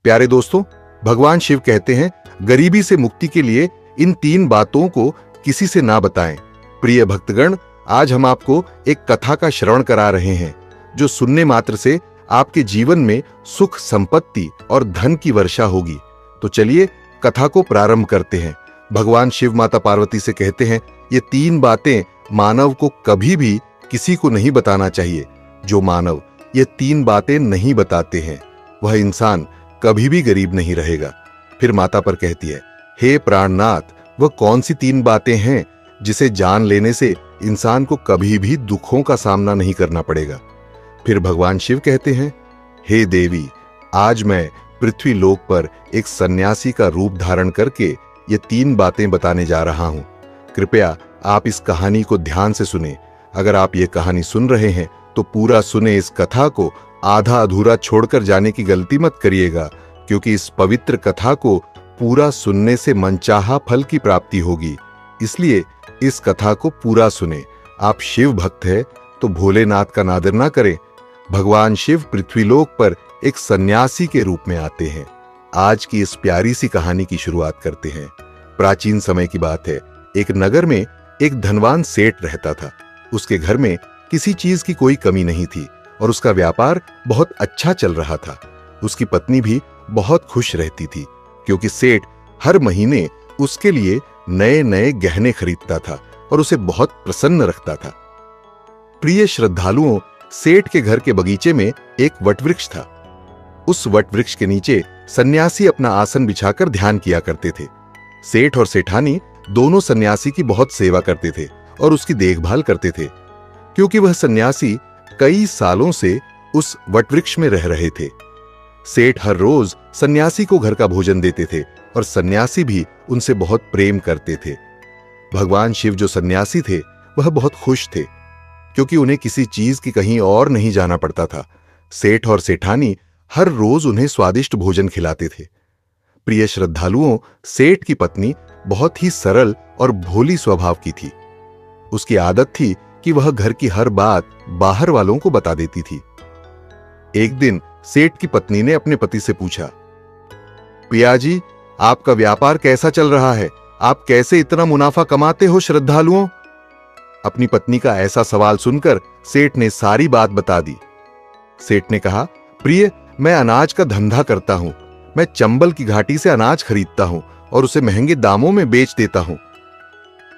प्यारे दोस्तों, भगवान शिव कहते हैं गरीबी से मुक्ति के लिए इन 3 बातों को किसी से ना बताएं। प्रिय भक्तगण, आज हम आपको एक कथा का श्रवण करा रहे हैं जो सुनने मात्र से आपके जीवन में सुख, संपत्ति और धन की वर्षा होगी। तो चलिए कथा को प्रारंभ करते हैं। भगवान शिव माता पार्वती से कहते हैं ये 3 बातें मानव को कभी भी किसी को नहीं बताना चाहिए। जो मानव ये 3 बातें नहीं बताते हैं वह इंसान कभी भी गरीब नहीं रहेगा। फिर माता पर कहती है, हे प्राणनाथ, वह कौन सी 3 बातें हैं जिसे जान लेने से इंसान को कभी भी दुखों का सामना नहीं करना पड़ेगा। फिर भगवान शिव कहते हैं, हे देवी, आज मैं पृथ्वी लोक पर एक सन्यासी का रूप धारण करके ये 3 बातें बताने जा रहा हूं। कृपया आप इस कहानी को ध्यान से सुने। अगर आप ये कहानी सुन रहे हैं तो पूरा सुने। इस कथा को आधा अधूरा छोड़कर जाने की गलती मत करिएगा, क्योंकि इस पवित्र कथा को पूरा सुनने से मनचाहा फल की प्राप्ति होगी। इसलिए इस कथा को पूरा सुने। आप शिव भक्त हैं तो भोलेनाथ का नादर ना करें। भगवान शिव पृथ्वीलोक पर एक सन्यासी के रूप में आते हैं। आज की इस प्यारी सी कहानी की शुरुआत करते हैं। प्राचीन समय की बात है। एक नगर में एक धनवान सेठ रहता था। उसके घर में किसी चीज की कोई कमी नहीं थी और उसका व्यापार बहुत अच्छा चल रहा था। उसकी पत्नी भी बहुत खुश रहती थी, क्योंकि सेठ हर महीने उसके लिए नए नए गहने खरीदता था और उसे बहुत प्रसन्न रखता था। प्रिय श्रद्धालुओं, सेठ के घर के बगीचे में एक वटवृक्ष था। उस वटवृक्ष के नीचे सन्यासी अपना आसन बिछाकर ध्यान किया करते थे। सेठ और सेठानी दोनों सन्यासी की बहुत सेवा करते थे और उसकी देखभाल करते थे, क्योंकि वह सन्यासी कई सालों से उस वटवृक्ष में रह रहे थे। सेठ हर रोज सन्यासी को घर का भोजन देते थे और सन्यासी भी उनसे बहुत प्रेम करते थे। भगवान शिव जो सन्यासी थे वह बहुत खुश थे, क्योंकि उन्हें किसी चीज की कहीं और नहीं जाना पड़ता था। सेठ और सेठानी हर रोज उन्हें स्वादिष्ट भोजन खिलाते थे। प्रिय श्रद्धालुओं, सेठ की पत्नी बहुत ही सरल और भोली स्वभाव की थी। उसकी आदत थी कि वह घर की हर बात बाहर वालों को बता देती थी। एक दिन सेठ की पत्नी ने अपने पति से पूछा, पियाजी, आपका व्यापार कैसा चल रहा है? आप कैसे इतना मुनाफा कमाते हो श्रद्धालुओं? अपनी पत्नी का ऐसा सवाल सुनकर सेठ ने सारी बात बता दी। सेठ ने कहा, प्रिय, मैं अनाज का धंधा करता हूं। मैं चंबल की घाटी से अनाज खरीदता हूं और उसे महंगे दामों में बेच देता हूं।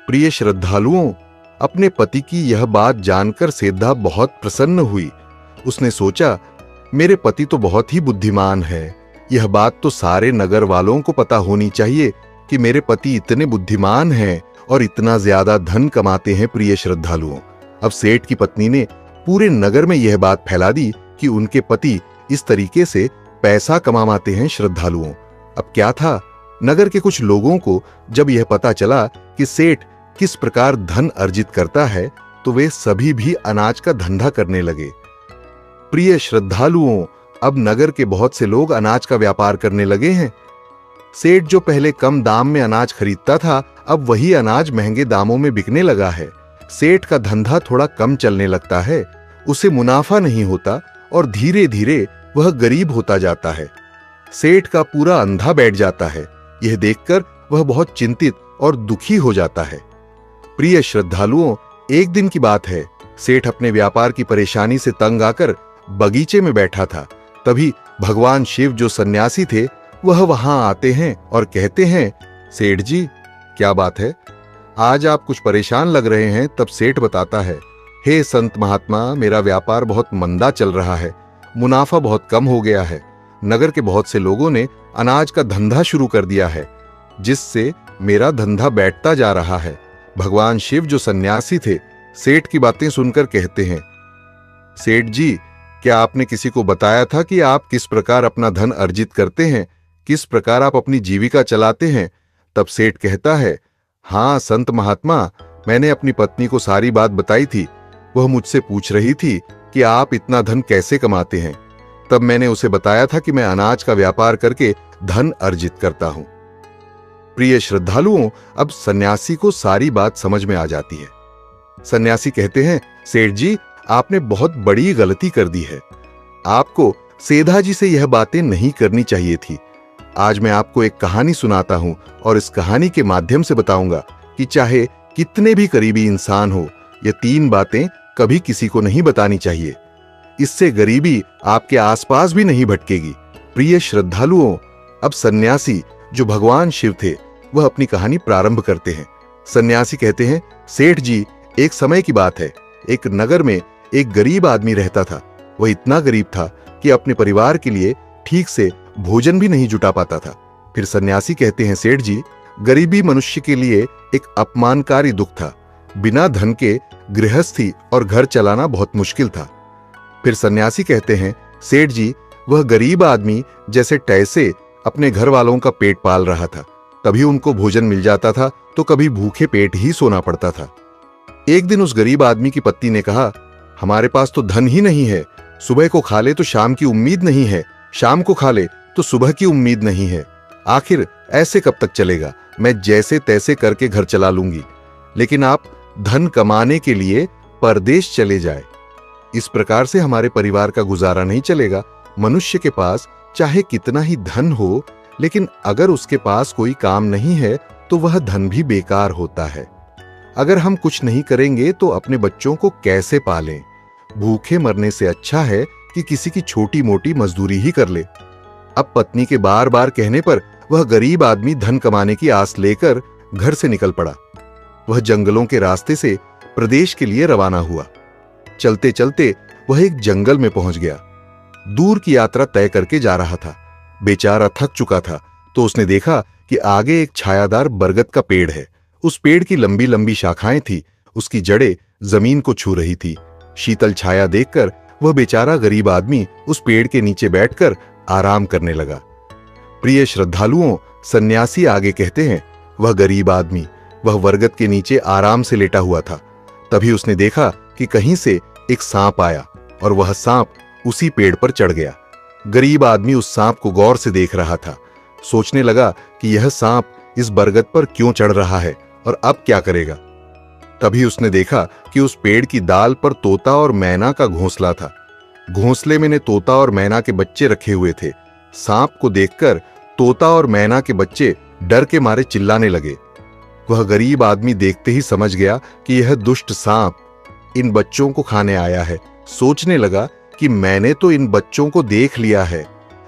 प्रिय श्रद्धालुओं, अपने पति की यह बात जानकर सेधा बहुत प्रसन्न हुई। उसने सोचा, मेरे पति तो बहुत ही बुद्धिमान है। यह बात तो सारे नगर वालों को पता होनी चाहिए कि मेरे पति इतने बुद्धिमान हैं और इतना ज्यादा धन कमाते हैं। प्रिय श्रद्धालुओं, अब सेठ की पत्नी ने पूरे नगर में यह बात फैला दी कि उनके पति इस तरीके से पैसा कमाते हैं। श्रद्धालुओं, अब क्या था, नगर के कुछ लोगों को जब यह पता चला कि सेठ किस प्रकार धन अर्जित करता है, तो वे सभी भी अनाज का धंधा करने लगे। प्रिय श्रद्धालुओं, अब नगर के बहुत से लोग अनाज का व्यापार करने लगे हैं। सेठ जो पहले कम दाम में अनाज खरीदता था, अब वही अनाज महंगे दामों में बिकने लगा है। सेठ का धंधा थोड़ा कम चलने लगता है, उसे मुनाफा नहीं होता और धीरे धीरे वह गरीब होता जाता है। सेठ का पूरा अंधा बैठ जाता है। यह देखकर वह बहुत चिंतित और दुखी हो जाता है। प्रिय श्रद्धालुओं, एक दिन की बात है। सेठ अपने व्यापार की परेशानी से तंग आकर बगीचे में बैठा था। तभी भगवान शिव जो सन्यासी थे वह वहां आते हैं और कहते हैं, सेठ जी, क्या बात है? आज आप कुछ परेशान लग रहे हैं। तब सेठ बताता है, हे संत महात्मा, मेरा व्यापार बहुत मंदा चल रहा है। मुनाफा बहुत कम हो गया है। नगर के बहुत से लोगों ने अनाज का धंधा शुरू कर दिया है, जिससे मेरा धंधा बैठता जा रहा है। भगवान शिव जो सन्यासी थे सेठ की बातें सुनकर कहते हैं, सेठ जी, क्या आपने किसी को बताया था कि आप किस प्रकार अपना धन अर्जित करते हैं, किस प्रकार आप अपनी जीविका चलाते हैं? तब सेठ कहता है, हाँ संत महात्मा, मैंने अपनी पत्नी को सारी बात बताई थी। वह मुझसे पूछ रही थी कि आप इतना धन कैसे कमाते हैं। तब मैंने उसे बताया था कि मैं अनाज का व्यापार करके धन अर्जित करता हूं। प्रिय श्रद्धालुओं, अब सन्यासी को सारी बात समझ में आ जाती है। सन्यासी कहते हैं, सेठ जी, आपने बहुत बड़ी गलती कर दी है। आपको सेधा जी से यह बातें नहीं करनी चाहिए थी। आज मैं आपको एक कहानी सुनाता हूं और इस कहानी के माध्यम से बताऊंगा कि चाहे कितने भी करीबी इंसान हो, ये 3 बातें कभी किसी को नहीं बतानी चाहिए। इससे गरीबी आपके आसपास भी नहीं भटकेगी। प्रिय श्रद्धालुओं, अब सन्यासी जो भगवान शिव थे वह अपनी कहानी प्रारंभ करते हैं। सन्यासी कहते हैं, सेठ जी, एक समय की बात है, एक नगर में एक गरीब आदमी रहता था। वह इतना गरीब था कि अपने परिवार के लिए ठीक से भोजन भी नहीं जुटा पाता था। फिर सन्यासी कहते हैं, सेठ जी, गरीबी मनुष्य के लिए एक अपमानकारी दुख था। बिना धन के गृहस्थी और घर चलाना बहुत मुश्किल था। फिर सन्यासी कहते हैं, सेठ जी, वह गरीब आदमी जैसे तैसे अपने घर वालों का पेट पाल रहा था। कभी उनको भोजन मिल जाता था तो कभी भूखे पेट ही सोना पड़ता था। एक दिन उस गरीब आदमी की पत्नी ने कहा, हमारे पास तो धन ही नहीं है। सुबह को खा ले तो शाम की उम्मीद नहीं है, शाम को खा ले तो सुबह की उम्मीद नहीं है। आखिर ऐसे कब तक चलेगा? मैं जैसे तैसे करके घर चला लूंगी, लेकिन आप धन कमाने के लिए परदेश चले जाए। इस प्रकार से हमारे परिवार का गुजारा नहीं चलेगा। मनुष्य के पास चाहे कितना ही धन हो, लेकिन अगर उसके पास कोई काम नहीं है तो वह धन भी बेकार होता है। अगर हम कुछ नहीं करेंगे तो अपने बच्चों को कैसे पालें? भूखे मरने से अच्छा है कि किसी की छोटी मोटी मजदूरी ही कर ले। अब पत्नी के बार बार कहने पर वह गरीब आदमी धन कमाने की आस लेकर घर से निकल पड़ा। वह जंगलों के रास्ते से प्रदेश के लिए रवाना हुआ। चलते चलते वह एक जंगल में पहुंच गया। दूर की यात्रा तय करके जा रहा था। बेचारा थक चुका था तो उसने देखा कि आगे एक छायादार बरगद का पेड़ है। उस पेड़ की लंबी लंबी शाखाएं थी, उसकी जड़ें जमीन को छू रही थी। शीतल छाया देखकर वह बेचारा गरीब आदमी उस पेड़ के नीचे बैठकर आराम करने लगा। प्रिय श्रद्धालुओं, सन्यासी आगे कहते हैं, वह गरीब आदमी वह बरगद के नीचे आराम से लेटा हुआ था। तभी उसने देखा कि कहीं से एक सांप आया और वह सांप उसी पेड़ पर चढ़ गया। गरीब आदमी उस सांप को गौर से देख रहा था। सोचने लगा कि यह सांप इस बरगद पर क्यों चढ़ रहा है और अब क्या करेगा। तभी उसने देखा कि उस पेड़ की डाल पर तोता और मैना का घोंसला था। घोंसले में ने तोता और मैना के बच्चे रखे हुए थे। सांप को देखकर तोता और मैना के बच्चे डर के मारे चिल्लाने लगे। वह गरीब आदमी देखते ही समझ गया कि यह दुष्ट सांप इन बच्चों को खाने आया है। सोचने लगा कि मैंने तो इन बच्चों को देख लिया है,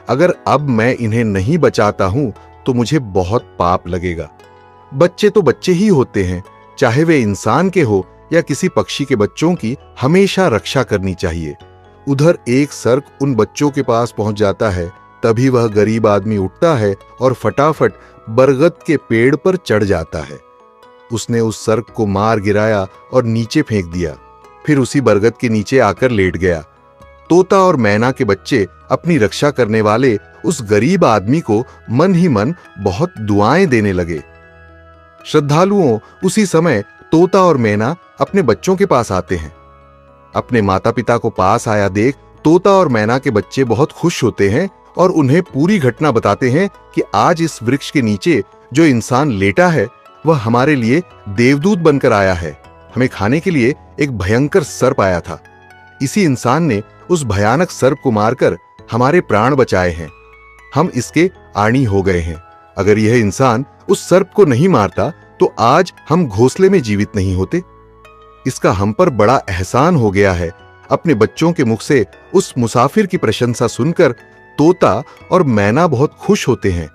अगर अब मैं इन्हें नहीं बचाता हूं तो मुझे बहुत पाप लगेगा। बच्चे तो बच्चे ही होते हैं, चाहे वे इंसान के हो या किसी पक्षी के बच्चों की हमेशा रक्षा करनी चाहिए। उधर एक सर्प उन बच्चों के पास पहुंच जाता है। तभी वह गरीब आदमी उठता है और फटाफट बरगद के पेड़ पर चढ़ जाता है। उसने उस सर्प को मार गिराया और नीचे फेंक दिया। फिर उसी बरगद के नीचे आकर लेट गया। तोता और मैना के बच्चे अपनी रक्षा करने वाले उस गरीब आदमी को मन ही मन बहुत दुआएं देने लगे। श्रद्धालुओं, उसी समय तोता और मैना अपने बच्चों के पास आते हैं। अपने माता पिता को पास आया देख तोता और मैना के बच्चे बहुत खुश होते हैं और उन्हें पूरी घटना बताते हैं कि आज इस वृक्ष के नीचे जो इंसान लेटा है वह हमारे लिए देवदूत बनकर आया है। हमें खाने के लिए एक भयंकर सर्प आया था। इसी इंसान ने उस भयानक सर्प को मारकर हमारे प्राण बचाए हैं। हम इसके आनी हो गए हैं। अगर यह इंसान उस सर्प को नहीं मारता तो आज हम घोंसले में जीवित नहीं होते। इसका हम पर बड़ा एहसान हो गया है। अपने बच्चों के मुख से उस मुसाफिर की प्रशंसा सुनकर तोता और मैना बहुत खुश होते हैं।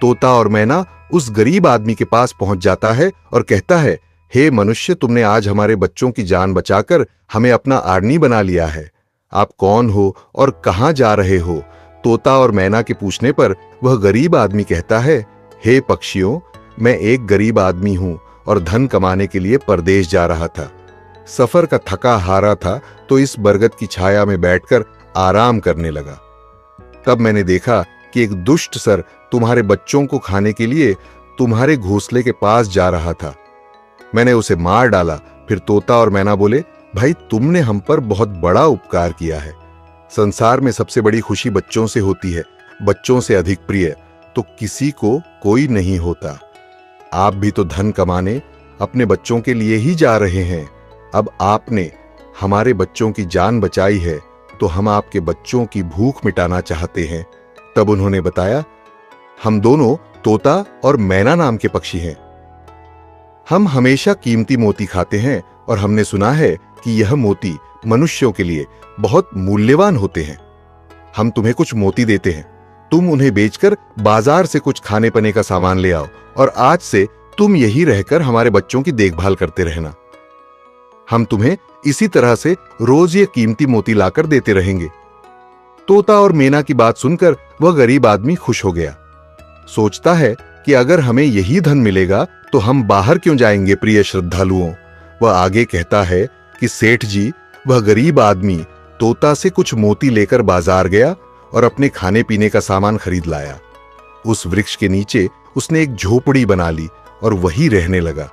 तोता और मैना उस गरीब आदमी के पास पहुंच जाता है और कहता है, हे मनुष्य, तुमने आज हमारे बच्चों की जान बचाकर हमें अपना आदमी बना लिया है। आप कौन हो और कहां जा रहे हो? तोता और मैना के पूछने पर वह गरीब आदमी कहता है, हे पक्षियों, मैं एक गरीब आदमी हूं और धन कमाने के लिए परदेश जा रहा था। सफर का थका हारा था तो इस बरगद की छाया में बैठकर आराम करने लगा। तब मैंने देखा कि एक दुष्ट सर तुम्हारे बच्चों को खाने के लिए तुम्हारे घोंसले के पास जा रहा था। मैंने उसे मार डाला। फिर तोता और मैना बोले, भाई, तुमने हम पर बहुत बड़ा उपकार किया है। संसार में सबसे बड़ी खुशी बच्चों से होती है। बच्चों से अधिक प्रिय तो किसी को कोई नहीं होता। आप भी तो धन कमाने अपने बच्चों के लिए ही जा रहे हैं। अब आपने हमारे बच्चों की जान बचाई है तो हम आपके बच्चों की भूख मिटाना चाहते हैं। तब उन्होंने बताया, हम दोनों तोता और मैना नाम के पक्षी हैं। हम हमेशा कीमती मोती खाते हैं और हमने सुना है कि यह मोती मनुष्यों के लिए बहुत मूल्यवान होते हैं। हम तुम्हें कुछ मोती देते हैं, तुम उन्हें बेचकर बाजार से कुछ खाने पीने का सामान ले आओ और आज से तुम यही रहकर हमारे बच्चों की देखभाल करते रहना। हम तुम्हें इसी तरह से रोज ये कीमती मोती लाकर देते रहेंगे। तोता और मैना की बात सुनकर वह गरीब आदमी खुश हो गया। सोचता है कि अगर हमें यही धन मिलेगा तो हम बाहर क्यों जाएंगे प्रिय श्रद्धालुओं। वह आगे कहता है कि सेठ जी, वह गरीब आदमी तोता से कुछ मोती लेकर बाजार गया और अपने खाने पीने का सामान खरीद लाया। उस वृक्ष के नीचे उसने एक झोपड़ी बना ली और वहीं रहने लगा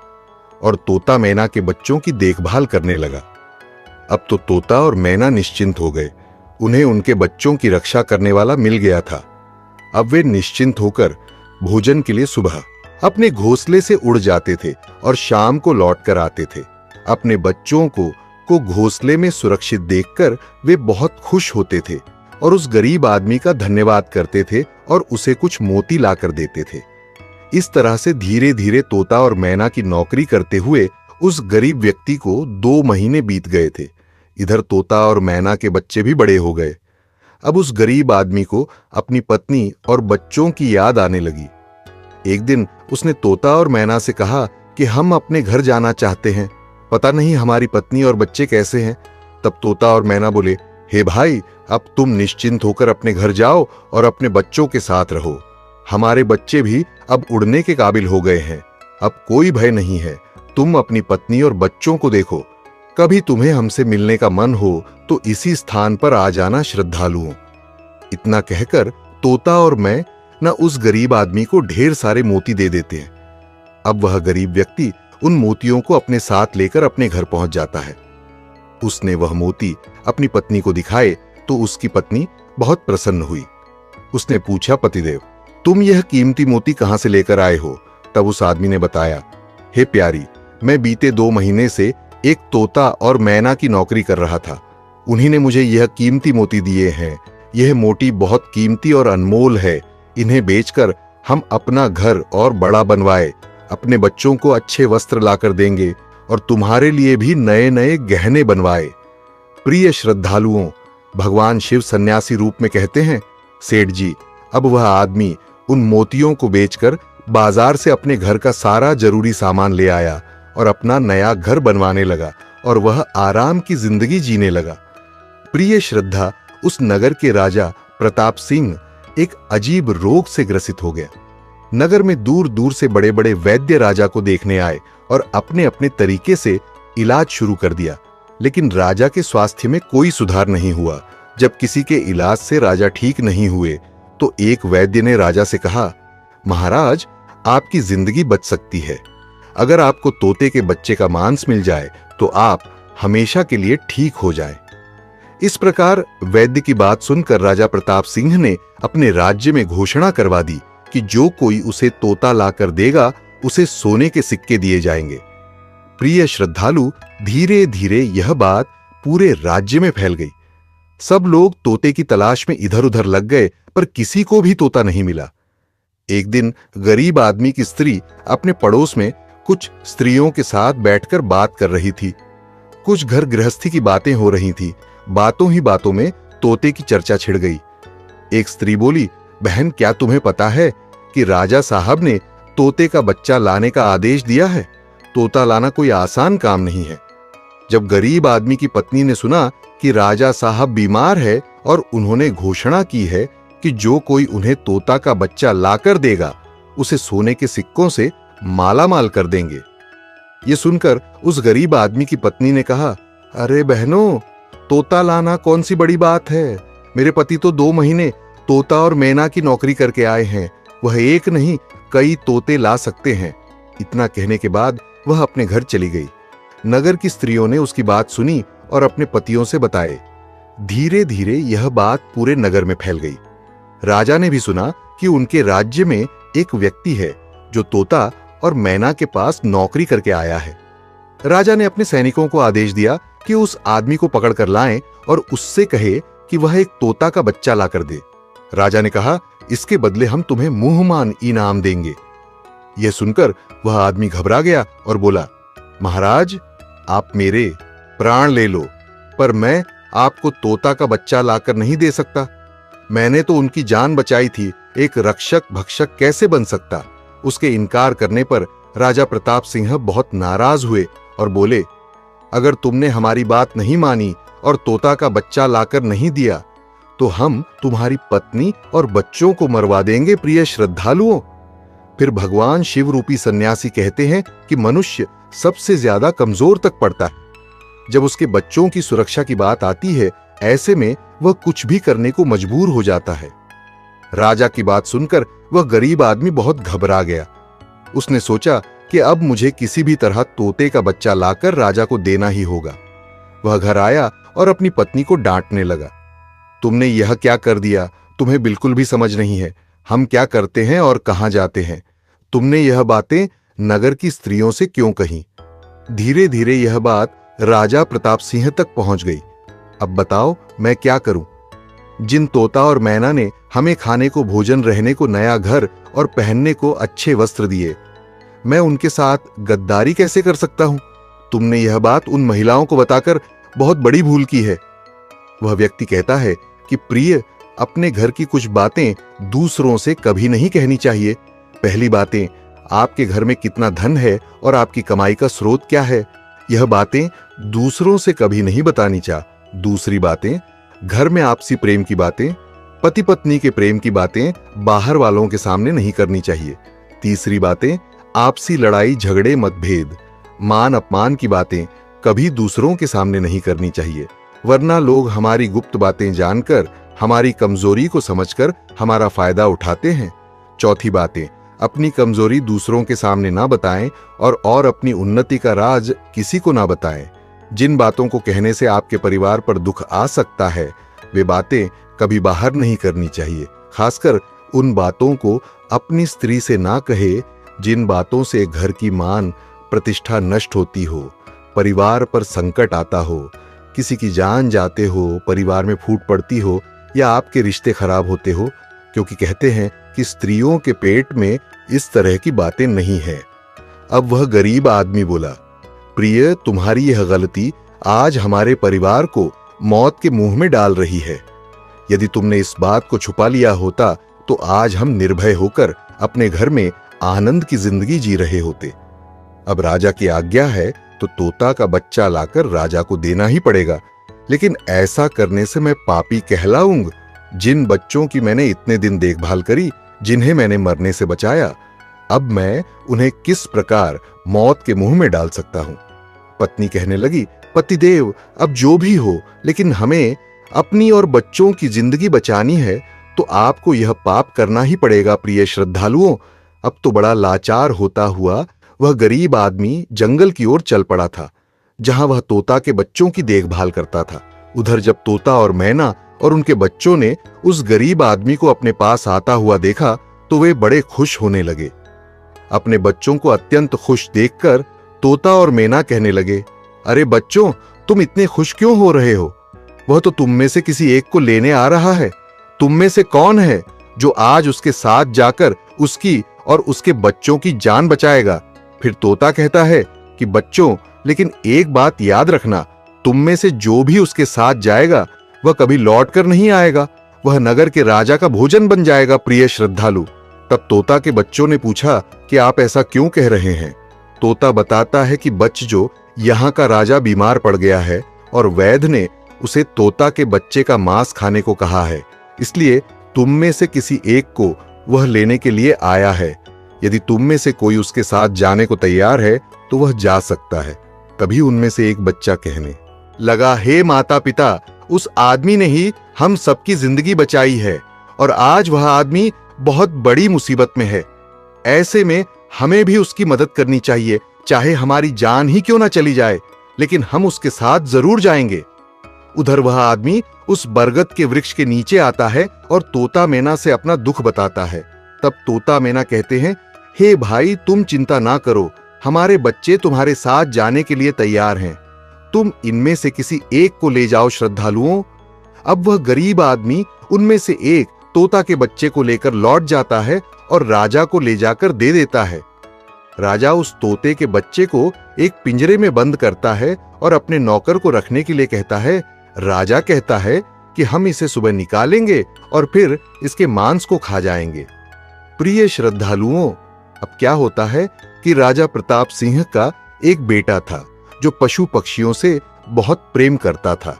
और तोता मैना के बच्चों की देखभाल करने लगा। अब तो तोता और मैना निश्चिंत हो गए। उन्हें उनके बच्चों की रक्षा करने वाला मिल गया था। अब वे निश्चिंत होकर भोजन के लिए सुबह अपने घोंसले से उड़ जाते थे और शाम को लौट कर आते थे। अपने बच्चों को घोंसले में सुरक्षित देखकर वे बहुत खुश होते थे और उस गरीब आदमी का धन्यवाद करते थे और उसे कुछ मोती लाकर देते थे। इस तरह से धीरे धीरे तोता और मैना की नौकरी करते हुए उस गरीब व्यक्ति को 2 महीने बीत गए थे। इधर तोता और मैना के बच्चे भी बड़े हो गए। अब उस गरीब आदमी को अपनी पत्नी और बच्चों की याद आने लगी। एक दिन उसने तोता और मैना से कहा कि हम अपने घर जाना चाहते हैं, पता नहीं हमारी पत्नी और बच्चे कैसे हैं। तब तोता और मैना बोले, हे भाई, अब तुम निश्चिंत होकर अपने घर जाओ और अपने बच्चों के साथ रहो। हमारे बच्चे भी अब उड़ने के काबिल हो गए हैं, अब कोई भय नहीं है। तुम अपनी पत्नी और बच्चों को देखो। कभी तुम्हें हमसे मिलने का मन हो तो इसी स्थान पर आ जाना श्रद्धालुओं। इतना कहकर तोता और मैं न उस गरीब आदमी को ढेर सारे मोती दे देते हैं। अब वह गरीब व्यक्ति उन मोतियों को अपने साथ लेकर अपने घर पहुंच जाता है। उसने वह मोती अपनी पत्नी को दिखाए तो उसकी पत्नी बहुत प्रसन्न हुई। उसने पूछा, पतिदेव, तुम यह कीमती मोती कहां से लेकर आए हो? तब उस आदमी ने बताया, हे प्यारी, मैं बीते 2 महीने से एक तोता और मैना की नौकरी कर रहा था। उन्हीं ने मुझे यह कीमती मोती दिए हैं। यह मोती बहुत कीमती और अनमोल है। इन्हें बेचकर हम अपना घर और बड़ा बनवाए, अपने बच्चों को अच्छे वस्त्र लाकर देंगे और तुम्हारे लिए भी नए नए गहने बनवाए। प्रिय श्रद्धालुओं, भगवान शिव सन्यासी रूप में कहते हैं, सेठ जी, अब वह आदमी उन मोतियों को बेचकर बाजार से अपने घर का सारा जरूरी सामान ले आया और अपना नया घर बनवाने लगा और वह आराम की जिंदगी जीने लगा। प्रिय श्रद्धा, उस नगर के राजा प्रताप सिंह एक अजीब रोग से ग्रसित हो गया। नगर में दूर दूर से बड़े बड़े वैद्य राजा को देखने आए और अपने अपने तरीके से इलाज शुरू कर दिया, लेकिन राजा के स्वास्थ्य में कोई सुधार नहीं हुआ। जब किसी के इलाज से राजा ठीक नहीं हुए तो एक वैद्य ने राजा से कहा, महाराज, आपकी जिंदगी बच सकती है। अगर आपको तोते के बच्चे का मांस मिल जाए तो आप हमेशा के लिए ठीक हो जाए। इस प्रकार वैद्य की बात सुनकर राजा प्रताप सिंह ने अपने राज्य में घोषणा करवा दी कि जो कोई उसे तोता लाकर देगा उसे सोने के सिक्के दिए जाएंगे। प्रिय श्रद्धालु, धीरे धीरे यह बात पूरे राज्य में फैल गई। सब लोग तोते की तलाश में इधर उधर लग गए, पर किसी को भी तोता नहीं मिला। एक दिन गरीब आदमी की स्त्री अपने पड़ोस में कुछ स्त्रियों के साथ बैठकर बात कर रही थी। कुछ घर गृहस्थी की बातें हो रही थी। बातों ही बातों में तोते की चर्चा छिड़ गई। एक स्त्री बोली, बहन, क्या तुम्हें पता है कि राजा साहब ने तोते का बच्चा लाने का आदेश दिया है? तोता लाना कोई आसान काम नहीं है। जब गरीब आदमी की पत्नी ने सुना कि राजा साहब बीमार है और उन्होंने घोषणा की है कि जो कोई उन्हें तोता का बच्चा लाकर देगा उसे सोने के सिक्कों से मालामाल कर देंगे। ये सुनकर उस गरीब आदमी की पत्नी ने कहा, अरे बहनों, तोता लाना कौन सी बड़ी बात है? मेरे पति तो 2 महीने तोता और मैना की नौकरी करके आए हैं। वह एक नहीं, कई तोते ला सकते हैं। इतना कहने के बाद वह अपने घर चली गई। नगर की स्त्रियों ने उसकी बात सुनी और अपने पतियों से बताए। धीरे धीरे यह बात पूरे नगर में फैल गई। राजा ने भी सुना कि उनके राज्य में एक व्यक्ति है जो तोता और मैना के पास नौकरी करके आया है। राजा ने अपने सैनिकों को आदेश दिया कि उस आदमी को पकड़ कर लाएं और उससे कहे कि वह एक तोता का बच्चा लाकर दे। राजा ने कहा, इसके बदले हम तुम्हें मुंहमान इनाम देंगे। यह सुनकर वह आदमी घबरा गया और बोला, महाराज, आप मेरे प्राण ले लो, पर मैं आपको तोता का बच्चा लाकर नहीं दे सकता। मैंने तो उनकी जान बचाई थी, एक रक्षक भक्षक कैसे बन सकता। उसके इनकार करने पर राजा प्रताप सिंह बहुत नाराज हुए और बोले, अगर तुमने हमारी बात नहीं मानी और तोता का बच्चा लाकर नहीं दिया तो हम तुम्हारी पत्नी और बच्चों को मरवा देंगे प्रिय श्रद्धालुओं। फिर भगवान शिव रूपी सन्यासी कहते हैं कि मनुष्य सबसे ज्यादा कमजोर तक पड़ता है जब उसके बच्चों की सुरक्षा की बात आती है। ऐसे में वह कुछ भी करने को मजबूर हो जाता है। राजा की बात सुनकर वह गरीब आदमी बहुत घबरा गया। उसने सोचा कि अब मुझे किसी भी तरह तोते का बच्चा लाकर राजा को देना ही होगा। वह घर आया और अपनी पत्नी को डांटने लगा, तुमने यह क्या कर दिया? तुम्हें बिल्कुल भी समझ नहीं है हम क्या करते हैं और कहां जाते हैं। तुमने यह बातें नगर की स्त्रियों से क्यों कहीं? धीरे धीरे यह बात राजा प्रताप सिंह तक पहुंच गई। अब बताओ मैं क्या करूं? जिन तोता और मैना ने हमें खाने को भोजन, रहने को नया घर और पहनने को अच्छे वस्त्र दिए, मैं उनके साथ गद्दारी कैसे कर सकता हूं? तुमने यह बात उन महिलाओं को बताकर बहुत बड़ी भूल की है। वह व्यक्ति कहता है कि प्रिय, अपने घर की कुछ बातें दूसरों से कभी नहीं कहनी चाहिए। पहली बातें, आपके घर में कितना धन है और आपकी कमाई का स्रोत क्या है, यह बातें दूसरों से कभी नहीं बतानी चाहिए। दूसरी बातें, घर में आपसी प्रेम की बातें, पति पत्नी के प्रेम की बातें बाहर वालों के सामने नहीं करनी चाहिए। तीसरी बातें, आपसी लड़ाई झगड़े मतभेद मान अपमान की बातें कभी दूसरों के सामने नहीं करनी चाहिए, वरना लोग हमारी गुप्त बातें जानकर, हमारी कमजोरी को समझकर हमारा फायदा उठाते हैं। चौथी बातें, अपनी कमजोरी दूसरों के सामने ना बताएं और अपनी उन्नति का राज किसी को ना बताएं। जिन बातों को कहने से आपके परिवार पर दुख आ सकता है, वे बातें कभी बाहर नहीं करनी चाहिए। खासकर उन बातों को अपनी स्त्री से ना कहे जिन बातों से घर की मान प्रतिष्ठा नष्ट होती हो, परिवार पर संकट आता हो, किसी की जान जाते हो, परिवार में फूट पड़ती हो या आपके रिश्ते खराब होते हो, क्योंकि कहते हैं कि स्त्रियों के पेट में इस तरह की बातें नहीं है। अब वह गरीब आदमी बोला, प्रिय, तुम्हारी यह गलती आज हमारे परिवार को मौत के मुंह में डाल रही है। यदि तुमने इस बात को छुपा लिया होता तो आज हम निर्भय होकर अपने घर में आनंद की जिंदगी जी रहे होते। अब राजा की आज्ञा है तो तोता का बच्चा लाकर राजा को देना ही पड़ेगा, लेकिन ऐसा करने से मैं पापी कहलाऊंगा। जिन बच्चों की मैंने इतने दिन देखभाल करी, जिन्हें मैंने मरने से बचाया, अब मैं उन्हें किस प्रकार मौत के मुंह में डाल सकता हूं? पत्नी कहने लगी, पतिदेव, अब जो भी हो, लेकिन हमें अपनी और बच्चों की जिंदगी बचानी है तो आपको यह पाप करना ही पड़ेगा। प्रिय श्रद्धालुओं, अब तो बड़ा लाचार होता हुआ वह गरीब आदमी जंगल की ओर चल पड़ा था, जहां वह तोता के बच्चों की देखभाल करता था। उधर जब तोता और मैना और उनके बच्चों ने उस गरीब आदमी को अपने पास आता हुआ देखा तो वे बड़े खुश होने लगे। अपने बच्चों को अत्यंत खुश देखकर तोता और मैना कहने लगे, अरे बच्चों, तुम इतने खुश क्यों हो रहे हो? वह तो तुम में से किसी एक को लेने आ रहा है। तुम में से कौन है जो आज उसके साथ जाकर उसकी और उसके बच्चों की जान बचाएगा? फिर तोता कहता है कि बच्चों, लेकिन एक बात याद रखना, तुम में से जो भी उसके साथ जाएगा वह कभी लौट कर नहीं आएगा, वह नगर के राजा का भोजन बन जाएगा। प्रिय श्रद्धालु, तब तोता के बच्चों ने पूछा कि आप ऐसा क्यों कह रहे हैं? तोता बताता है कि बच्चों, यहाँ का राजा बीमार पड़ गया है और वैद्य ने उसे तोता के बच्चे का मांस खाने को कहा है, इसलिए तुम में से किसी एक को वह लेने के लिए आया है। यदि तुम में से कोई उसके साथ जाने को तैयार है तो वह जा सकता है। तभी उनमें से एक बच्चा कहने लगा, हे माता पिता, उस आदमी ने ही हम सबकी जिंदगी बचाई है और आज वह आदमी बहुत बड़ी मुसीबत में है। ऐसे में हमें भी उसकी मदद करनी चाहिए, चाहे हमारी जान ही क्यों ना चली जाए, लेकिन हम उसके साथ जरूर जाएंगे। उधर वह आदमी उस बरगद के वृक्ष के नीचे आता है और तोता मैना से अपना दुख बताता है। तब तोता मैना कहते हैं, हे भाई, तुम चिंता ना करो, हमारे बच्चे तुम्हारे साथ जाने के लिए तैयार हैं। तुम इनमें से किसी एक को ले जाओ। श्रद्धालुओं, अब वह गरीब आदमी उनमें से एक तोता के बच्चे को लेकर लौट जाता है और राजा को ले जाकर दे देता है। राजा उस तोते के बच्चे को एक पिंजरे में बंद करता है और अपने नौकर को रखने के लिए कहता है। राजा कहता है कि हम इसे सुबह निकालेंगे और फिर इसके मांस को खा जाएंगे। प्रिय श्रद्धालुओं, अब क्या होता है कि राजा प्रताप सिंह का एक बेटा था जो पशु पक्षियों से बहुत प्रेम करता था।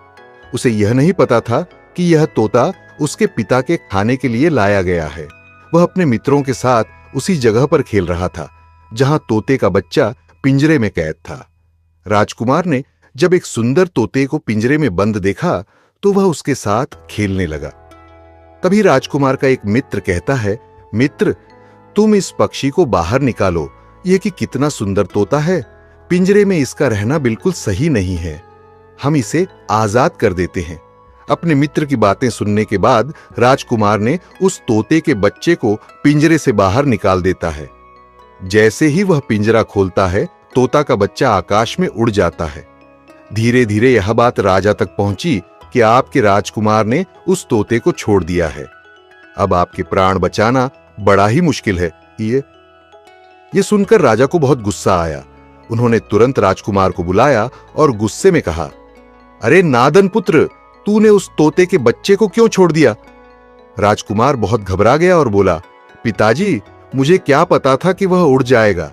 उसे यह नहीं पता था कि यह तोता उसके पिता के खाने के लिए लाया गया है। वह अपने मित्रों के साथ उसी जगह पर खेल रहा था जहां तोते का बच्चा पिंजरे में कैद था। राजकुमार ने जब एक सुंदर तोते को पिंजरे में बंद देखा तो वह उसके साथ खेलने लगा। तभी राजकुमार का एक मित्र कहता है, मित्र, तुम इस पक्षी को बाहर निकालो। यह कि कितना सुंदर तोता है, पिंजरे में इसका रहना बिल्कुल सही नहीं है। हम इसे आजाद कर देते हैं। अपने मित्र की बातें सुनने के बाद राजकुमार ने उस तोते के बच्चे को पिंजरे से बाहर निकाल देता है। जैसे ही वह पिंजरा खोलता है, तोता का बच्चा आकाश में उड़ जाता है। धीरे धीरे यह बात राजा तक पहुंची कि आपके राजकुमार ने उस तोते को छोड़ दिया है। अब आपके प्राण बचाना बड़ा ही मुश्किल है। ये सुनकर राजा को बहुत गुस्सा आया। उन्होंने तुरंत राजकुमार को बुलाया और गुस्से में कहा, अरे नादन पुत्र, तूने उस तोते के बच्चे को क्यों छोड़ दिया? राजकुमार बहुत घबरा गया और बोला, पिताजी, मुझे क्या पता था कि वह उड़ जाएगा।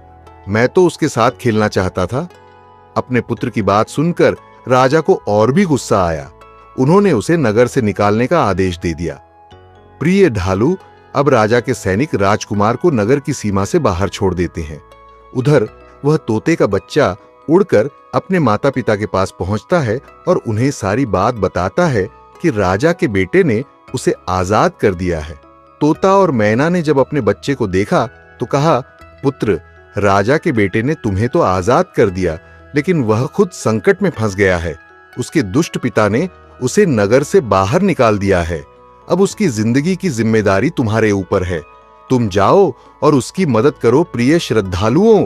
मैं तो उसके साथ खेलना चाहता था। अपने पुत्र की बात सुनकर राजा को और भी गुस्सा आया। उन्होंने उसे नगर से निकालने का आदेश दे दिया। प्रिय ढालू, अब राजा के सैनिक राजकुमार को नगर की सीमा से बाहर छोड़ देते हैं। उधर वह तोते का बच्चा उड़कर अपने माता पिता के पास पहुंचता है और उन्हें सारी बात बताता है कि राजा के बेटे ने उसे आजाद कर दिया है। तोता और मैना ने जब अपने बच्चे को देखा तो कहा, पुत्र, राजा के बेटे ने तुम्हें तो आजाद कर दिया, लेकिन वह खुद संकट में फंस गया है। उसके दुष्ट पिता ने उसे नगर से बाहर निकाल दिया है। अब उसकी जिंदगी की जिम्मेदारी तुम्हारे ऊपर है। तुम जाओ और उसकी मदद करो। प्रिय श्रद्धालुओं,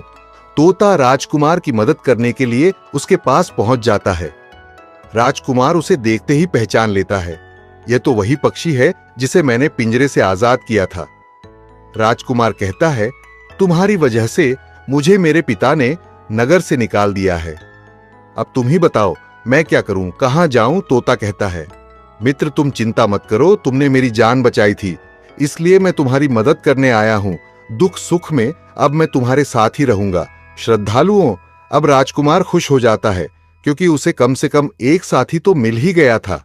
तोता राजकुमार की मदद करने के लिए उसके पास पहुंच जाता है। राजकुमार उसे देखते ही पहचान लेता है। यह तो वही पक्षी है जिसे मैंने पिंजरे से आजाद किया था। राजकुमार कहता है, तुम्हारी वजह से मुझे मेरे पिता ने नगर से निकाल दिया है। अब तुम ही बताओ, मैं क्या करूं, कहां जाऊं? तोता कहता है, मित्र, तुम चिंता मत करो, तुमने मेरी जान बचाई थी, इसलिए मैं तुम्हारी मदद करने आया हूं। दुख सुख में अब मैं तुम्हारे साथ ही रहूंगा। श्रद्धालुओं, अब राजकुमार खुश हो जाता है क्योंकि उसे कम से कम एक साथी तो मिल ही गया था।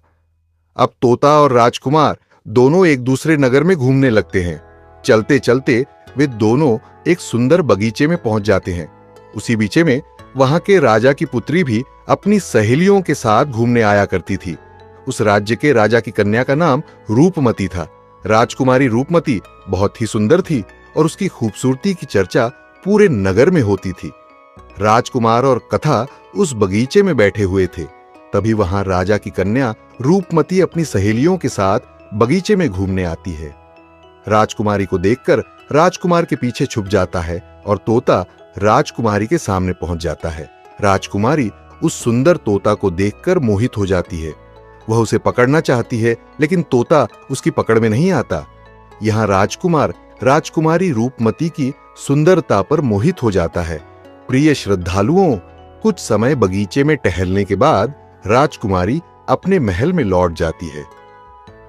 अब तोता और राजकुमार दोनों एक दूसरे नगर में घूमने लगते हैं। चलते चलते वे दोनों एक सुंदर बगीचे में पहुंच जाते हैं। उसी बीचे में वहां के राजा की पुत्री भी अपनी सहेलियों के साथ घूमने आया करती थी। उस राज्य के राजा की कन्या का नाम रूपमती था। राजकुमारी रूपमती बहुत ही सुंदर थी और उसकी खूबसूरती की चर्चा पूरे नगर में होती थी। राजकुमार और कथा उस बगीचे में बैठे हुए थे। तभी वहां राजा की कन्या रूपमती अपनी सहेलियों के साथ बगीचे में घूमने आती है। राजकुमारी को देखकर राजकुमार के पीछे छुप जाता है और तोता राजकुमारी के सामने पहुंच जाता है। राजकुमारी उस सुंदर तोता को देखकर मोहित हो जाती है। वह उसे पकड़ना चाहती है, लेकिन तोता उसकी पकड़ में नहीं आता। यहां राजकुमार राजकुमारी रूपमती की सुंदरता पर मोहित हो जाता है। प्रिय श्रद्धालुओं, कुछ समय बगीचे में टहलने के बाद राजकुमारी अपने महल में लौट जाती है।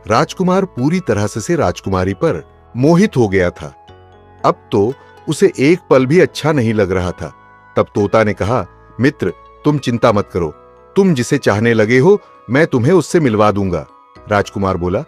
राजकुमार पूरी तरह से राजकुमारी पर मोहित हो गया था। अब तो उसे एक पल भी अच्छा नहीं लग रहा था। तब तोता ने कहा, मित्र, तुम चिंता मत करो, तुम जिसे चाहने लगे हो मैं तुम्हें उससे मिलवा दूंगा। राजकुमार बोला,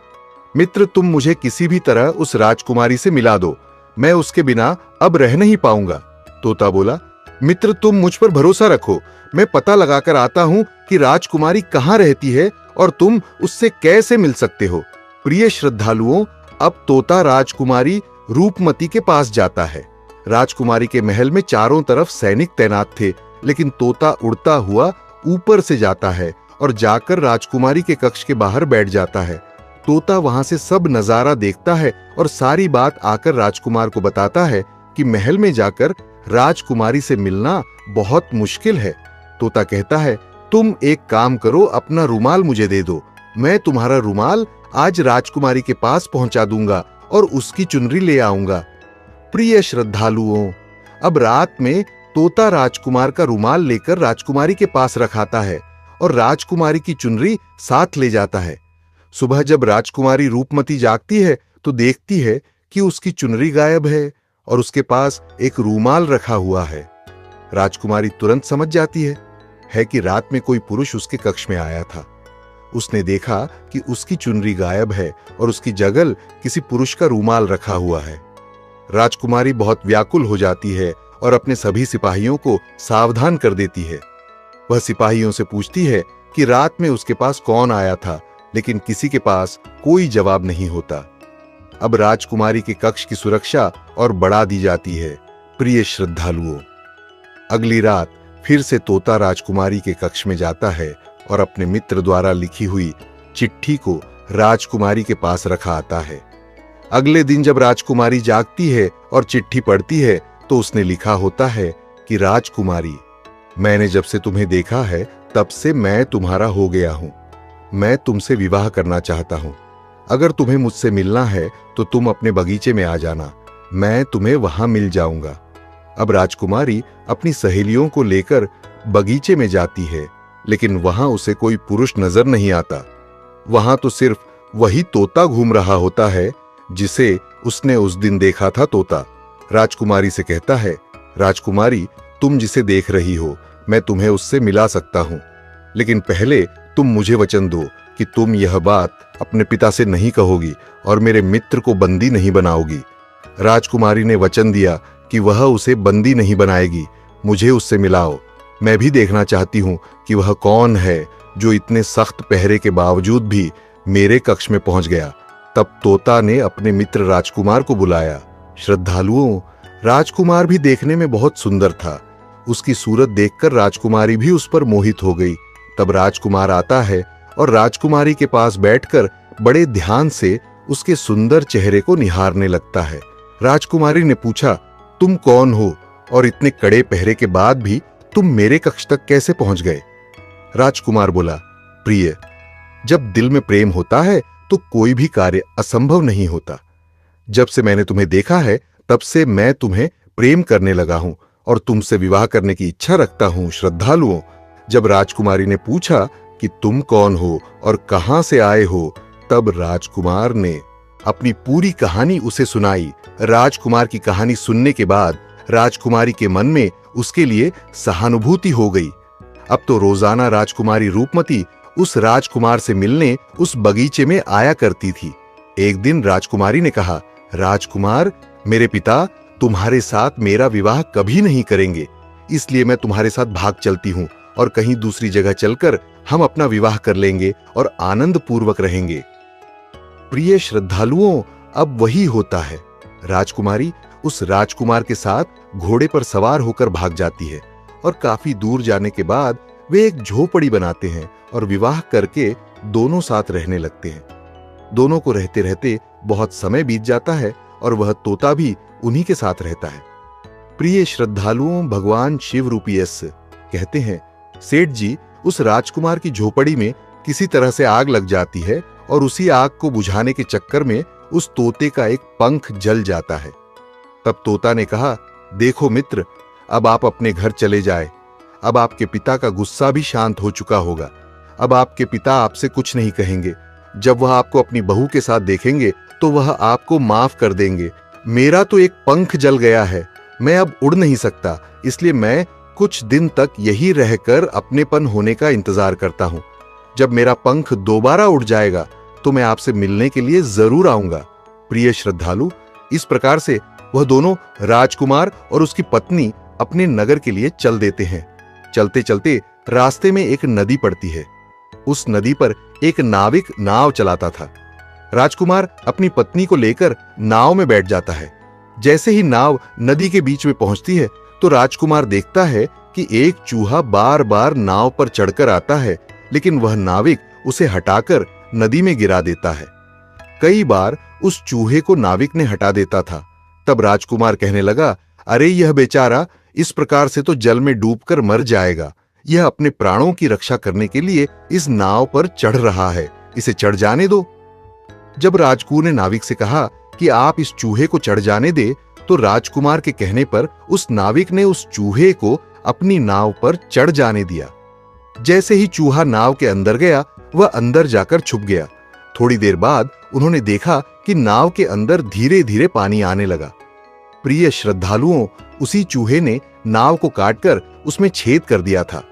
मित्र, तुम मुझे किसी भी तरह उस राजकुमारी से मिला दो, मैं उसके बिना अब रह नहीं पाऊंगा। तोता बोला, मित्र, तुम मुझ पर भरोसा रखो, मैं पता लगाकर आता हूं कि राजकुमारी कहां रहती है और तुम उससे कैसे मिल सकते हो। प्रिय श्रद्धालुओं, अब तोता राजकुमारी रूपमती के पास जाता है। राजकुमारी के महल में चारों तरफ सैनिक तैनात थे, लेकिन तोता उड़ता हुआ ऊपर से जाता है और जाकर राजकुमारी के कक्ष के बाहर बैठ जाता है। तोता वहां से सब नजारा देखता है और सारी बात आकर राजकुमार को बताता है कि महल में जाकर राजकुमारी से मिलना बहुत मुश्किल है। तोता कहता है, तुम एक काम करो, अपना रुमाल मुझे दे दो, मैं तुम्हारा रुमाल आज राजकुमारी के पास पहुंचा दूंगा और उसकी चुनरी ले आऊंगा। प्रिय श्रद्धालुओं, अब रात में तोता राजकुमार का रुमाल लेकर राजकुमारी के पास रखाता है और राजकुमारी की चुनरी साथ ले जाता है। सुबह जब राजकुमारी रूपमती जागती है तो देखती है कि उसकी चुनरी गायब है और उसके पास एक रूमाल रखा हुआ है। राजकुमारी तुरंत समझ जाती है कि रात में कोई पुरुष उसके कक्ष में आया था। उसने देखा कि उसकी चुनरी गायब है और उसकी जगह किसी पुरुष का रूमाल रखा हुआ है। राजकुमारी बहुत व्याकुल हो जाती है और अपने सभी सिपाहियों को सावधान कर देती है। वह सिपाहियों से पूछती है कि रात में उसके पास कौन आया था, लेकिन किसी के पास कोई जवाब नहीं होता। अब राजकुमारी के कक्ष की सुरक्षा और बढ़ा दी जाती है। प्रिय श्रद्धालुओं, अगली रात फिर से तोता राजकुमारी के कक्ष में जाता है और अपने मित्र द्वारा लिखी हुई चिट्ठी को राजकुमारी के पास रखा आता है। अगले दिन जब राजकुमारी जागती है और चिट्ठी पढ़ती है तो उसने लिखा होता है कि राजकुमारी, मैंने जब से तुम्हें देखा है तब से मैं तुम्हारा हो गया हूं। मैं तुमसे विवाह करना चाहता हूं। अगर तुम्हें मुझसे मिलना है तो तुम अपने बगीचे में आ जाना, मैं तुम्हें वहां मिल जाऊंगा। अब राजकुमारी अपनी सहेलियों को लेकर बगीचे में जाती है, लेकिन वहां उसे कोई पुरुष नजर नहीं आता। वहां तो सिर्फ वही तोता घूम रहा होता है जिसे उसने उस दिन देखा था। तोता राजकुमारी से कहता है, राजकुमारी, तुम जिसे देख रही हो मैं तुम्हें उससे मिला सकता हूं, लेकिन पहले तुम मुझे वचन दो कि तुम यह बात अपने पिता से नहीं कहोगी और मेरे मित्र को बंदी नहीं बनाओगी। राजकुमारी ने वचन दिया कि वह उसे बंदी नहीं बनाएगी। मुझे उससे मिलाओ, मैं भी देखना चाहती हूं कि वह कौन है जो इतने सख्त पहरे के बावजूद भी मेरे कक्ष में पहुंच गया। तब तोता ने अपने मित्र राजकुमार को बुलाया। श्रद्धालुओं, राजकुमार भी देखने में बहुत सुंदर था। उसकी सूरत देखकर राजकुमारी भी उस पर मोहित हो गई। तब राजकुमार आता है और राजकुमारी के पास बैठकर बड़े ध्यान से उसके सुंदर चेहरे को निहारने लगता है। राजकुमारी ने पूछा, तुम कौन हो और इतने कड़े पहरे के बाद भी तुम मेरे कक्ष तक कैसे पहुंच गए? राजकुमार बोला, प्रिय, जब दिल में प्रेम होता है तो कोई भी कार्य असंभव नहीं होता। जब से मैंने तुम्हें देखा है तब से मैं तुम्हें प्रेम करने लगा हूं और तुमसे विवाह करने की इच्छा रखता हूं। श्रद्धालुओं, जब राजकुमारी ने पूछा कि तुम कौन हो और कहां से आए हो, तब राजकुमार ने अपनी पूरी कहानी उसे सुनाई। राजकुमार की कहानी सुनने के बाद राजकुमारी के मन में उसके लिए सहानुभूति हो गई। अब तो रोजाना राजकुमारी रूपमती उस राजकुमार से मिलने उस बगीचे में आया करती थी। एक दिन राजकुमारी ने कहा, राजकुमार, मेरे पिता तुम्हारे साथ मेरा विवाह कभी नहीं करेंगे, इसलिए मैं तुम्हारे साथ भाग चलती हूं और कहीं दूसरी जगह चलकर हम अपना विवाह कर लेंगे और आनंद पूर्वक रहेंगे। प्रिय श्रद्धालुओं, अब वही होता है। राजकुमारी उस राजकुमार के साथ घोड़े पर सवार होकर भाग जाती है और काफी दूर जाने के बाद वे एक झोपड़ी बनाते हैं और विवाह करके दोनों साथ रहने लगते हैं। दोनों को रहते रहते बहुत समय बीत जाता है और वह तोता भी उन्हीं के साथ रहता है। प्रिय श्रद्धालुओं, भगवान शिव रूपी यश कहते हैं, सेठ जी, उस राजकुमार की झोपड़ी में किसी तरह से आग लग जाती है और उसी आग को बुझाने के चक्कर में उस तोते का एक पंख जल जाता है। तब तोता ने कहा, देखो मित्र, अब आप अपने घर चले जाए। अब आपके पिता का गुस्सा भी शांत हो चुका होगा। अब आपके पिता आपसे कुछ नहीं कहेंगे। जब वह आपको अपनी बहू के साथ देखेंगे तो वह आपको माफ कर देंगे। मेरा तो एक पंख जल गया है, मैं अब उड़ नहीं सकता, इसलिए मैं कुछ दिन तक यही रहकर अपनेपन होने का इंतजार करता हूं। जब मेरा पंख दोबारा उड़ जाएगा तो मैं आपसे मिलने के लिए जरूर आऊंगा। प्रिय श्रद्धालु, इस प्रकार से वह दोनों, राजकुमार और उसकी पत्नी, अपने नगर के लिए चल देते हैं। चलते चलते रास्ते में एक नदी पड़ती है। उस नदी पर एक नाविक नाव चलाता था। राजकुमार अपनी पत्नी को लेकर नाव में बैठ जाता है। जैसे ही नाव नदी के बीच में पहुंचती है तो राजकुमार देखता है कि एक चूहा बार बार नाव पर चढ़कर आता है, लेकिन वह नाविक उसे हटाकर नदी में गिरा देता है। कई बार उस चूहे को नाविक ने हटा देता था। तब राजकुमार कहने लगा, अरे यह बेचारा इस प्रकार से तो जल में डूबकर मर जाएगा। यह अपने प्राणों की रक्षा करने के लिए इस नाव पर चढ़ रहा है, इसे चढ़ जाने दो। जब राजकुमार ने नाविक से कहा कि आप इस चूहे को चढ़ जाने दे, तो राजकुमार के कहने पर उस नाविक ने उस चूहे को अपनी नाव पर चढ़ जाने दिया। जैसे ही चूहा नाव के अंदर गया, वह अंदर जाकर छुप गया। थोड़ी देर बाद उन्होंने देखा कि नाव के अंदर धीरे धीरे पानी आने लगा। प्रिय श्रद्धालुओं, उसी चूहे ने नाव को काटकर उसमें छेद कर दिया था,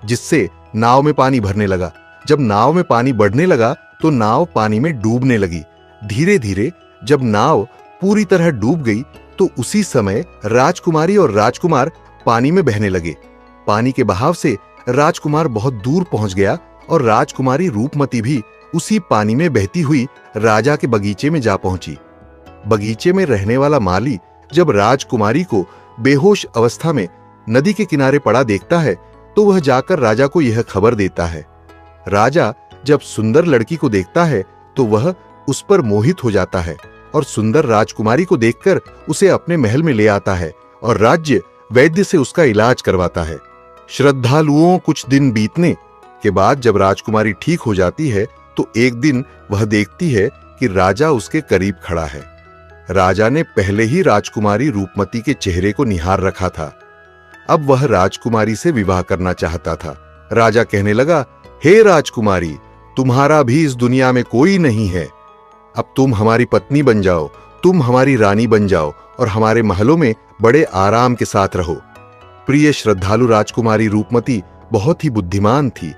जिससे नाव में पानी भरने लगा। जब नाव में पानी बढ़ने लगा तो नाव पानी में डूबने लगी। धीरे धीरे जब नाव पूरी तरह डूब गई तो उसी समय राजकुमारी और राजकुमार पानी में बहने लगे। पानी के बहाव से राजकुमार बहुत दूर पहुंच गया और राजकुमारी रूपमती भी उसी पानी में बहती हुई राजा के बगीचे में जा पहुंची। बगीचे में रहने वाला माली जब राजकुमारी को बेहोश अवस्था में नदी के किनारे पड़ा देखता है तो वह जाकर राजा को यह खबर देता है। राजा जब सुंदर लड़की को देखता है तो वह उस पर मोहित हो जाता है और सुंदर राजकुमारी को देखकर उसे अपने महल में ले आता है और राज्य वैद्य से उसका इलाज करवाता है। श्रद्धालुओं, कुछ दिन बीतने के बाद जब राजकुमारी ठीक हो जाती है तो एक दिन वह देखती है कि राजा उसके करीब खड़ा है। राजा ने पहले ही राजकुमारी रूपमती के चेहरे को निहार रखा था। अब वह राजकुमारी से विवाह करना चाहता था। राजा कहने लगा, हे राजकुमारी, तुम्हारा भी इस दुनिया में कोई नहीं है। अब तुम हमारी पत्नी बन जाओ, तुम हमारी रानी बन जाओ और हमारे महलों में बड़े आराम के साथ रहो। प्रिय श्रद्धालु, राजकुमारी रूपमती बहुत ही बुद्धिमान थी।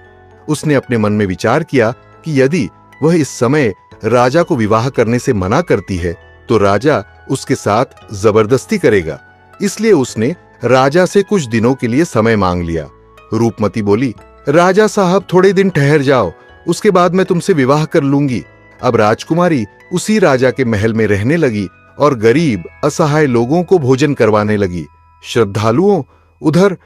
उसने अपने मन में विचार किया कि यदि वह इस समय राजा को विवाह करने से मना करती है तो राजा उसके साथ जबरदस्ती करेगा। इसलिए उसने राजा से कुछ दिनों के लिए समय मांग लिया। रूपमती बोली, राजा साहब, थोड़े दिन ठहर जाओ, उसके बाद मैं तुमसे विवाह कर लूंगी। अब राजकुमारी उसी राजा के महल में रहने लगी और गरीब असहाय लोगों को भोजन करवाने लगी। श्रद्धालुओं, उधर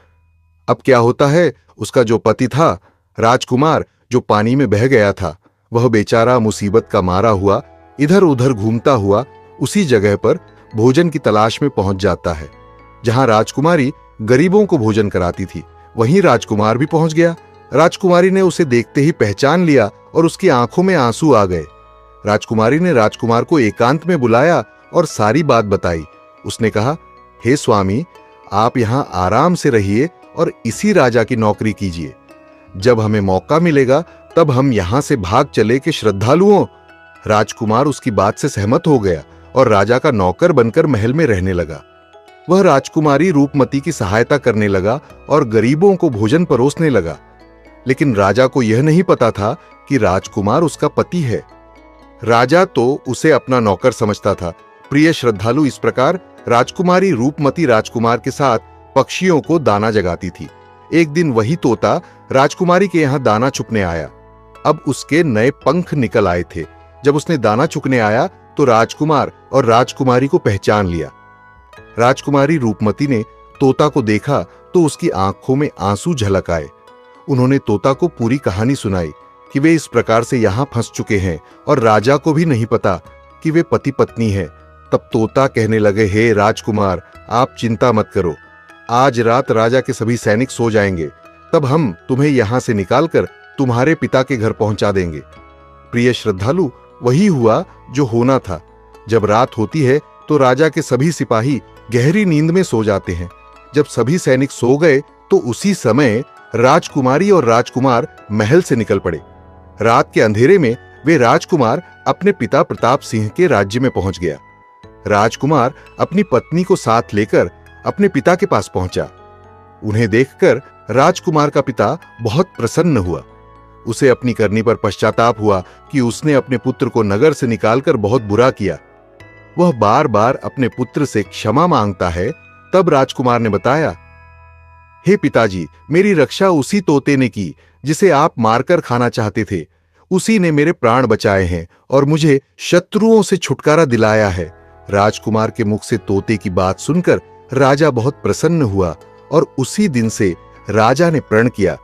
अब क्या होता है, उसका जो पति था राजकुमार, जो पानी में बह गया था, वह बेचारा मुसीबत का मारा हुआ इधर उधर घूमता हुआ उसी जगह पर भोजन की तलाश में पहुंच जाता है जहां राजकुमारी गरीबों को भोजन कराती थी। वहीं राजकुमार भी पहुंच गया। राजकुमारी ने उसे देखते ही पहचान लिया और उसकी आंखों में आंसू आ गए। राजकुमारी ने राजकुमार को एकांत में बुलाया और सारी बात बताई। उसने कहा, हे स्वामी, आप यहां आराम से रहिए और इसी राजा की नौकरी कीजिए। जब हमें मौका मिलेगा तब हम यहां से भाग चले कि श्रद्धालुओं। राजकुमार उसकी बात से सहमत हो गया और राजा का नौकर बनकर महल में रहने लगा। वह राजकुमारी रूपमती की सहायता करने लगा और गरीबों को भोजन परोसने लगा। लेकिन राजा को यह नहीं पता था कि राजकुमार उसका पति है। राजा तो उसे अपना नौकर समझता था। प्रिय श्रद्धालु, इस प्रकार राजकुमारी रूपमती राजकुमार के साथ पक्षियों को दाना जगाती थी। एक दिन वही तोता राजकुमारी के यहां दाना चुगने आया। अब उसके नए पंख निकल आए थे। जब उसने दाना चुगने आया तो राजकुमार और राजकुमारी को पहचान लिया। राजकुमारी रूपमती ने तोता को देखा तो उसकी आंखों में आंसू झलक आए। उन्होंने तोता को पूरी कहानी सुनाई कि वे इस प्रकार से यहां फंस चुके हैं और राजा को भी नहीं पता कि वे पति पत्नी हैं। तब तोता कहने लगे, हे राजकुमार, आप चिंता मत करो, आज रात राजा के सभी सैनिक सो जाएंगे, तब हम तुम्हें यहां से निकालकर तुम्हारे पिता के घर पहुंचा देंगे। प्रिय श्रद्धालु, वही हुआ जो होना था। जब रात होती है तो राजा के सभी सिपाही गहरी नींद में सो जाते हैं। जब सभी सैनिक सो गए तो उसी समय राजकुमारी और राजकुमार महल से निकल पड़े। रात के अंधेरे में वे राजकुमार अपने पिता प्रताप सिंह के राज्य में पहुंच गया। राजकुमार अपनी पत्नी को साथ लेकर अपने पिता के पास पहुंचा। उन्हें देखकर राजकुमार का पिता बहुत प्रसन्न हुआ। उसे अपनी करनी पर पश्चाताप हुआ कि उसने अपने पुत्र को नगर से निकालकर बहुत बुरा किया। वह बार बार अपने पुत्र से क्षमा मांगता है। तब राजकुमार ने बताया, हे पिताजी, मेरी रक्षा उसी तोते ने की जिसे आप मारकर खाना चाहते थे। उसी ने मेरे प्राण बचाए हैं और मुझे शत्रुओं से छुटकारा दिलाया है। राजकुमार के मुख से तोते की बात सुनकर राजा बहुत प्रसन्न हुआ और उसी दिन से राजा ने प्रण किया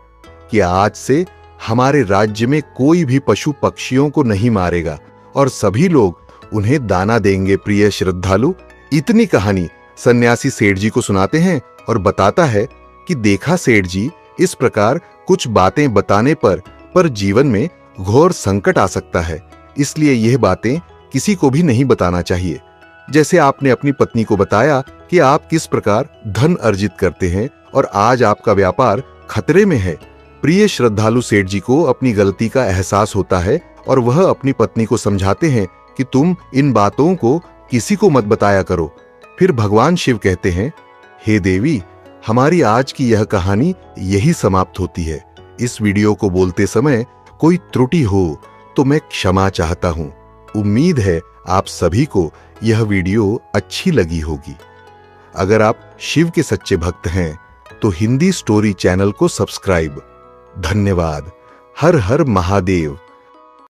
कि आज से हमारे राज्य में कोई भी पशु पक्षियों को नहीं मारेगा और सभी लोग उन्हें दाना देंगे। प्रिय श्रद्धालु, इतनी कहानी सन्यासी सेठ जी को सुनाते हैं और बताता है कि देखा सेठ जी, इस प्रकार कुछ बातें बताने पर जीवन में घोर संकट आ सकता है, इसलिए यह बातें किसी को भी नहीं बताना चाहिए। जैसे आपने अपनी पत्नी को बताया कि आप किस प्रकार धन अर्जित करते हैं और आज आपका व्यापार खतरे में है। प्रिय श्रद्धालु सेठ जी को अपनी गलती का एहसास होता है और वह अपनी पत्नी को समझाते हैं कि तुम इन बातों को किसी को मत बताया करो। फिर भगवान शिव कहते हैं, हे देवी, हमारी आज की यह कहानी यही समाप्त होती है। इस वीडियो को बोलते समय कोई त्रुटि हो तो मैं क्षमा चाहता हूं। उम्मीद है आप सभी को यह वीडियो अच्छी लगी होगी। अगर आप शिव के सच्चे भक्त हैं तो हिंदी स्टोरी चैनल को सब्सक्राइब। धन्यवाद। हर हर महादेव।